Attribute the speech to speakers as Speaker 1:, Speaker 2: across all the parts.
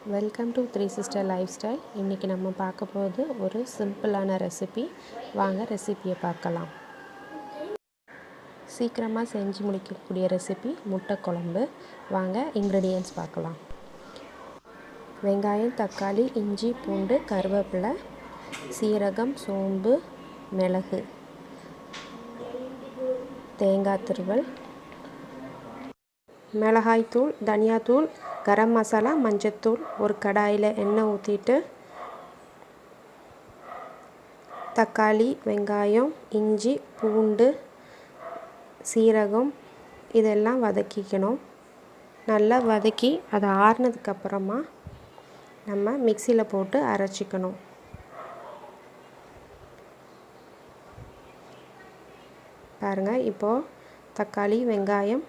Speaker 1: Welcome to three sister life style. இன்றைக்கி நம்ம பார்க்க போகிறது ஒரு சிம்பிளான ரெசிபி. வாங்க ரெசிபியை பார்க்கலாம். சீக்கிரமாக செஞ்சு முடிக்கக்கூடிய ரெசிபி முட்டை குழம்பு. வாங்க இன்க்ரீடியன்ட்ஸ் பார்க்கலாம். வெங்காயம், தக்காளி, இஞ்சி, பூண்டு, கருவேப்பிலை, சீரகம், சோம்பு, மிளகு, தேங்காய் துருவல், மிளகாய்த்தூள், தனியாத்தூள், கரம் மசாலா, மஞ்சத்தூள். ஒரு கடாயில் எண்ணெய் ஊற்றிட்டு தக்காளி, வெங்காயம், இஞ்சி, பூண்டு, சீரகம் இதெல்லாம் வதக்கிக்கணும். நல்லா வதக்கி அதை ஆறுனதுக்கப்புறமா நம்ம மிக்சியில் போட்டு அரைச்சிக்கணும். பாருங்கள், இப்போது தக்காளி, வெங்காயம்,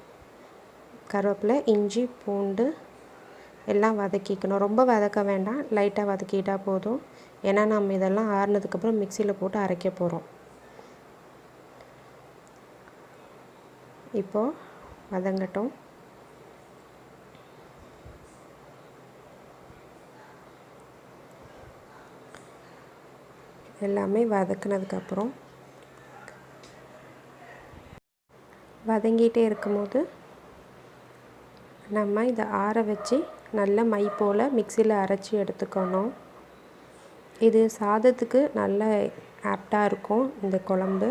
Speaker 1: கருவேப்பிலை, இஞ்சி, பூண்டு எல்லாம் வதக்கிக்கணும். ரொம்ப வதக்க வேண்டாம், லைட்டாக வதக்கிட்டால் போதும். ஏன்னா நம்ம இதெல்லாம் ஆறுனதுக்கப்புறம் மிக்சியில் போட்டு அரைக்க போகிறோம். இப்போது வதங்கட்டும். எல்லாமே வதக்குனதுக்கப்புறம் வதங்கிட்டே இருக்கும்போது நம்ம இதை ஆற வச்சு நல்ல மை போல் மிக்சியில் அரைச்சி எடுத்துக்கணும். இது சாதத்துக்கு நல்ல ஆப்டாக இருக்கும் இந்த குழம்பு.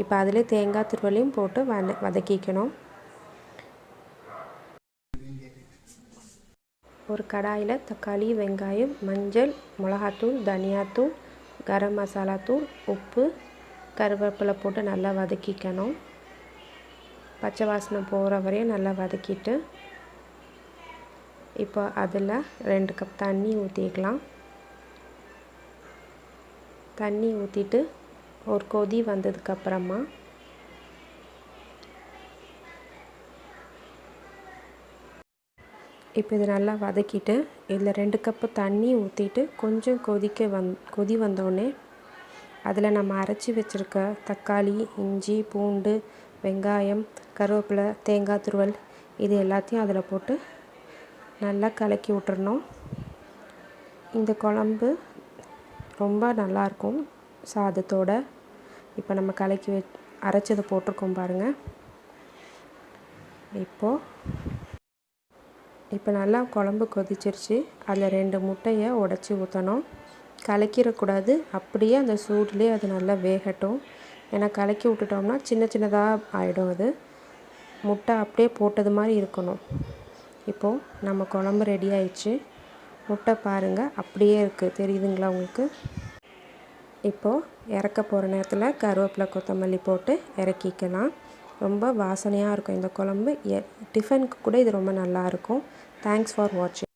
Speaker 1: இப்போ அதில் தேங்காய் துருவலையும் போட்டு வதக்கிக்கணும். ஒரு கடாயில் தக்காளி, வெங்காயம், மஞ்சள், மிளகாத்தூள், தனியாத்தூள், கரம் மசாலாத்தூள், உப்பு, கருவேப்பிலை போட்டு நல்லா வதக்கிக்கணும். பச்சை வாசனை போகிற வரையும் நல்லா வதக்கிட்டு இப்போ அதில் 2 கப் தண்ணி ஊற்றிக்கலாம். தண்ணி ஊற்றிட்டு ஒரு கொதி வந்ததுக்கப்புறமா இப்போ இது நல்லா வதக்கிட்டு இதில் 2 கப்பு தண்ணி ஊற்றிட்டு கொஞ்சம் கொதி வந்தோடனே அதில் நம்ம அரைச்சி வச்சுருக்க தக்காளி, இஞ்சி, பூண்டு, வெங்காயம், கருவேப்பிலை, தேங்காய் துருவல் இது எல்லாத்தையும் அதில் போட்டு நல்லா கலக்கி விட்டுறணும். இந்த குழம்பு ரொம்ப நல்லாயிருக்கும் சாதத்தோடு. இப்போ நம்ம கலக்கி அரைச்சதை போட்டிருக்கோம் பாருங்கள். இப்போ நல்லா குழம்பு கொதிச்சிருச்சு. அதில் 2 முட்டையை உடச்சி ஊற்றணும். கலக்கிடக்கூடாது, அப்படியே அந்த சூட்லேயே அது நல்லா வேகட்டும். ஏன்னா கலக்கி விட்டுட்டோம்னா சின்ன சின்னதாக ஆகிடும். அது முட்டை அப்படியே போட்டது மாதிரி இருக்கணும். இப்போது நம்ம குழம்பு ரெடி ஆயிடுச்சு. முட்டை பாருங்கள் அப்படியே இருக்குது, தெரியுதுங்களா உங்களுக்கு? இப்போது இறக்க போகிற நேரத்தில் கருவேப்பிலை, கொத்தமல்லி போட்டு இறக்கிக்கலாம். ரொம்ப வாசனையாக இருக்கும் இந்த குழம்பு. டிஃபனுக்கு கூட இது ரொம்ப நல்லாயிருக்கும். தேங்க்ஸ் ஃபார் வாட்சிங்.